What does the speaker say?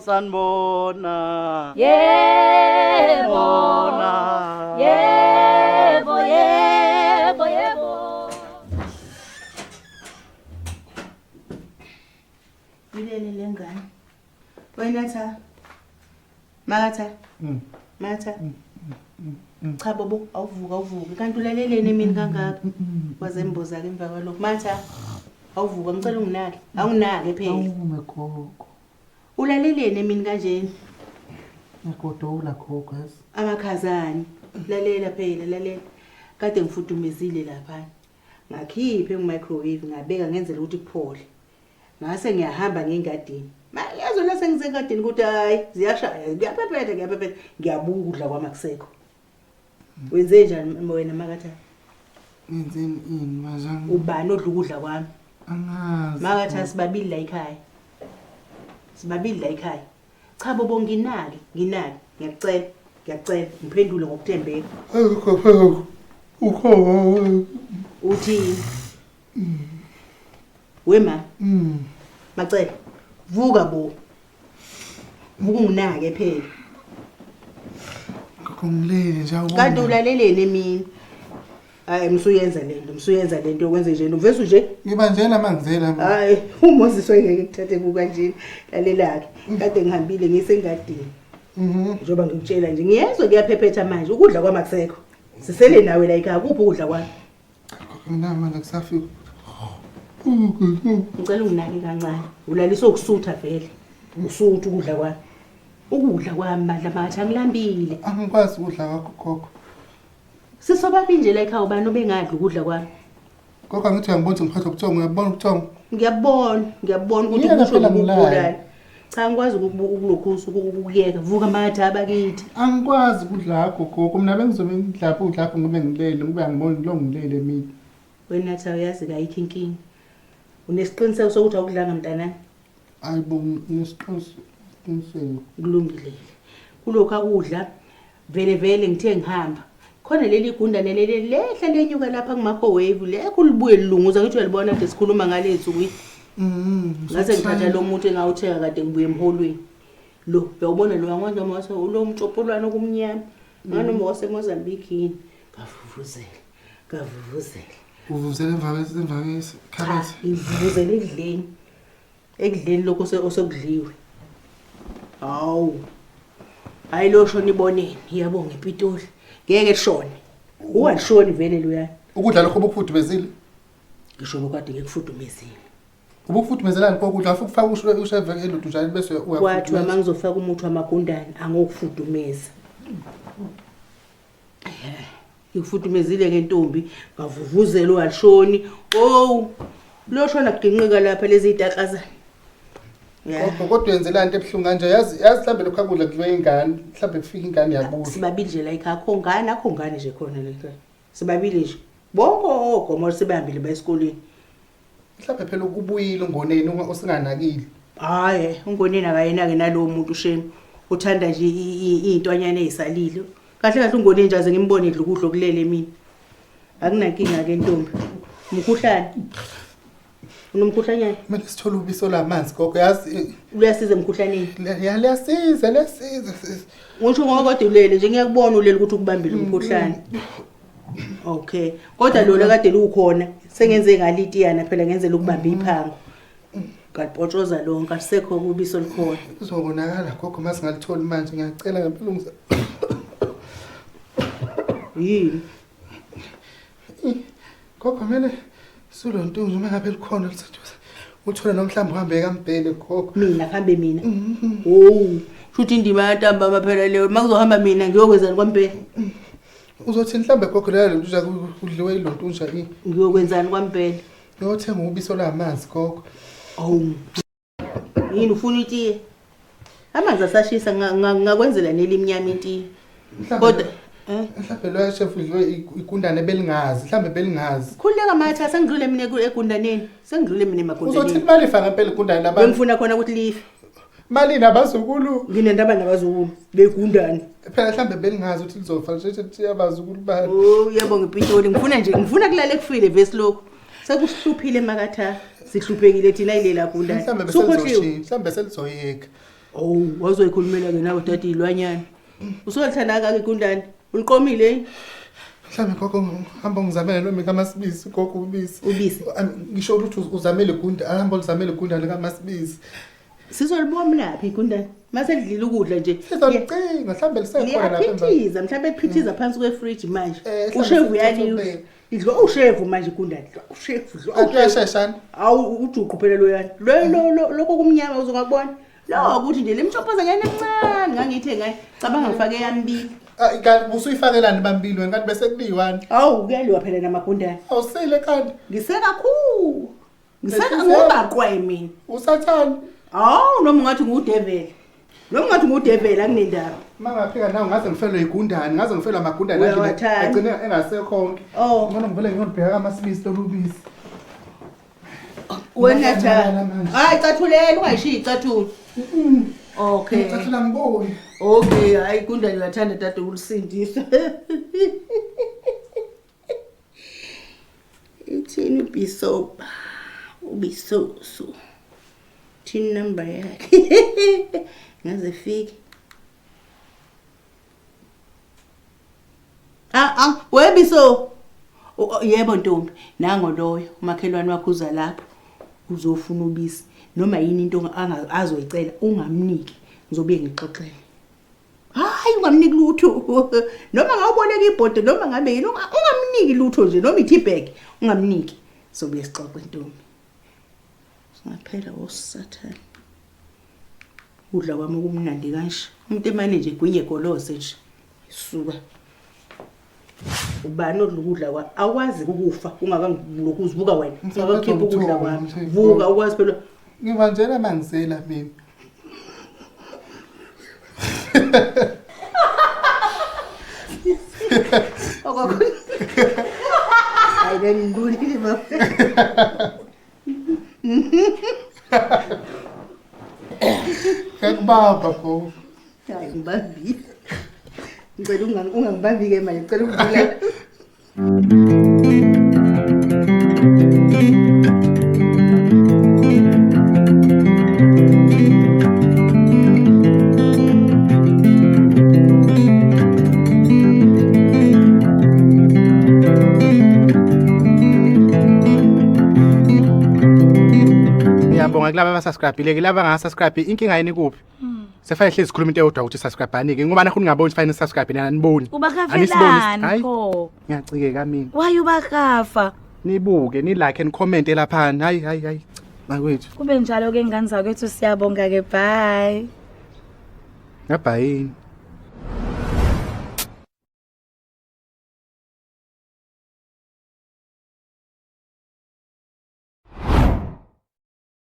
Sanibona. Yebo. Yebo. Yilele lengane. Wena Tha. Makatha. Matha. Cha bobo awuvuka kanti ulaleleni mina kangaka. Wazemboza ke emva kwalokho. Matha. Awuvuka ngicela unginake. Awunginake phela. Awume gogo. Ulaleleni mina kanjeni. Ngigodola gogo yazi. Amakhazani. Lalela phela lalela. Kade ngifudumezile lapha. Ngakhiphe ngemicrowave ngabeka ngenzela ukuthi kuphole. Ngase ngiyahamba ngengadini. Yazo la sengisengadini ukuthi hayi ziyashaya ngiyaphephela ngiyabuka ukudla kwami akusekho. Wenze njani wena Makatha? Ngenzeni ini mazangu? Ubani odla ukudla kwami? Angazi. Makatha sibabili la ekhaya. Sibabili la ekhaya. Cha bobo nginaki ngiyacela ngiphendule ngokuthembeka. Ukho. Uthi wema macela vuka bo vuka unginake phela Ngilele nje awubona. kanti ulaleleni mina hayi msuyenza lento ukwenze nje uvese nje Ngibanjela mangizela. hayi uMoses wayengeke kuthathe kuka nje lalelake kade ngihambile ngisengadini njoba ngikutshela nje ngiyezwe kuyaphephetha manje ukudla kwami akusekho sisele nawe la ekhaya kuphi ukudla kwami Nginamandla kusafika. ngicela unginake kancane ulaliso ukusutha vele usuthu ukudla kwami madla matha ngilambile Angikwazi ukudla kwakho gogo. sisobabili nje la ekhaya ubani obengadla ukudla kwami Gogo ngithi ngibona ngiphatha ubuthongo uyabona ubuthongo. ngiyabona ukuthi kusho ukubulala cha ngikwazi ukulokhusa ukuyeka vuka matha abakithi Angikwazi ukudla kwakho gogo mina bengizobe ngidlapha udlapha ngobe ngilele ngobe angiboni lo ngilele mina. wena Tha uyazi kayikho inkinga unesiqiniseko sokuthi awudlanga mntanami Ayibo nesiqiniseko. kulungile kulokho akudla vele ngithe ngihamba khona leli igunda lehla lenyuka lapha ku-microwave lekho libuye lilunguza ngithi uyalibona kade sikhuluma ngalethu kuyi ngase ngithatha lo muntu engawuthenga kade ngibuye emholweni lo uyawubona lo yangonza mase ulo mtshopolwana okumnyama nganoma waseMozambique yini ngavuvuzela Uvuzele emva kwesikhathi. ngivuvuzela ekudleni lokho osekudliwe hayi lo shona iboneni iyabonga iPitoli ngeke lishone uwalishoni vele loya Ukudla lokho obufudumezile. ngisho lokade ngekufudumezile Ubufudumezelani kokudla afu kufaka usheve eludu njalo bese kwathi uma ngizofaka umuthi wamagundane angokufudumeza ngifudumezile ke ntombi ngavuvuzela uwalishoni lo shona kuginqika lapha lezi itakazana Kodwa yenzelani into ebhlungu kanje yazi mhlambe lokho akudla kudliwe ingane mhlambe kufika ingane yabuza. sibabili nje la ekhaya akho ngane nje khona le ekhaya sibabili nje bonke ogomo sebehambile bayesikoleni Mhlambe phela ukubuyile ungoneni osinganakile. hayi ungoneni akayena ke nalowo muntu shame uthanda nje izintwanyana ezisalile kahle ungoneni nje aze ngimbone idla ukudla okulele mina akunankinga ke ntombi umkhuhlane unomkhuhlanyana Manje sithola ubiso lamanzi gogo yazi uyasiza emkhuhlaneni liyasiza ngisho ngoba kade ulele nje ngiyakubona ulele ukuthi ukubambile umkhuhlane okay kodwa lona kade lukhona sengenze ngalitiana phela ngenzela ukubamba iphango ngalipotshoza lonke asisekho kubiso likhona uzobonakala gogo mase ngalitholi manje ngiyacela ngempela ungisa yini gogo mele sulonto nje ngabe likhona lisethuza uthole nomhlambi uhambe kaMbhele gogo mina kuhambe mina futhi indima yantamba amaphela leyo makuzohamba mina ngiyokwenzani kwampela uzothi mhlambe gogo la nje kudliwe ilonto nje yini ngiyokwenzani kwampela ngiyothenga ubiso lamanzi gogo yini ufuna itiye amanzi asashisa ngakwenzela nelimnyama itiye kodwa mhlambe lo chef udliwe igundane belingazi mhlambe belingazi khuleka matha sengidlule mina egundaneni sengidlule mina emagundeni uzothi imali ifaka ngempela igundane labantu bengifuna khona ukuthi life mali nabazukulu nginendaba nabazukulu begundane phela mhlambe belingazi ukuthi lizofa nje abazukulu bani yebo ngePitoli ngifuna kulala ekufile vesi lokho sekuhluphile Makatha sihluphekile thina ile la gundane mhlambe selizoyeka Oh, wazoyikhulumela ke nawe dade ilwanyana. Usolithanda kake igundane? Uliqomile? Mhlawumbe gogo hamba ngizamele noma kaMasibisi gogo ubisi. Ubisi. Ngisho ukuthi uzamele igunda, hamba uzamele igundane kaMasibisi. Sizolibona laphi igundane? Mase lidlila ukudla nje. Sizolicinga mhlawumbe lisekhona lapha emva. Liyaphithiza, mhlawumbe liphithiza phansi kwe-fridge manje. Ushevu uyaliwa. Idlo ushevu manje igundane. Ushevu dlo. Akuyasheshana. Awu ujuqu phela loyana. Lokho kumnyama uzongabona. Lo ukuthi nje lemchophoza ngene emncane ngangithe ngaye cabanga ngifake yambili. Kanti usuyifakelani bambili wena kanti bese kuliwani? Awu kuyaliwa phela namagundane. Awusile kanti. Ngisekakhulu. Ngiseka ngobaqwe mina. Usathani? Awu noma ngathi ngudevela. Noma ngathi ngudevela akunendaba. Mangaphika nawe ngaze ngifelwe igundane, ngaze ngifelwe amagundane agcine engasekho konke. Oh. Ngona ngivele ngiyobheka kaMasibisi lolubisi. Wena cha. Hayi cathulela ungayishiyi cathula. Okay. Cathula ngiboni. Okay, hayi igundane lathanda dade ulisindisa. Ithini ubisoba. Ubisoso. Tin number yakhe. Ngaze fike. Webiso. Yebo ntombi, nango loyo umakhelwane wakho uza lapho. Uzofuna ubisi noma yini into azoyicela ungamniki ngizobuye ngixoxele. Hayi ungamniki lutho. Noma ngawuboneka ibhodo noma ngabe yini ungamniki lutho nje noma ithi bag ungamniki. Sobuye sixoxe ntombi. Singaphela wosathana. Udla kwami kumnandi kanje. Umuntu emane nje gwinye golose nje. Isuka. Ubani odlukudla kwa awazi ukufa ungakangilokhu uzibuka wena ungakakhipha ukudla kwami vuka ukwazi phela ngibanjela mangisela mina okho hayi ngibulile baba kakubaba go hayi ngibambile ngicela ungangibambi ke manje ngicela ukudlula ngiyabonga kulaba abasubscribe ke laba angasubscribe inkinga yini kuphi Sefanele hlezi sikhuluma into eyodwa ukuthi subscribe anike ngoba nakho ningaboni sifanele subscribe nina niboni. Ubakavelani pho? Ngiyacikeka mina. Why ubakafa? Nibuke, ni like and comment lapha. Hayi. Bakwethu. Kube njalo ke ngani zakwethu siyabonga ke bye. Ngabhayini.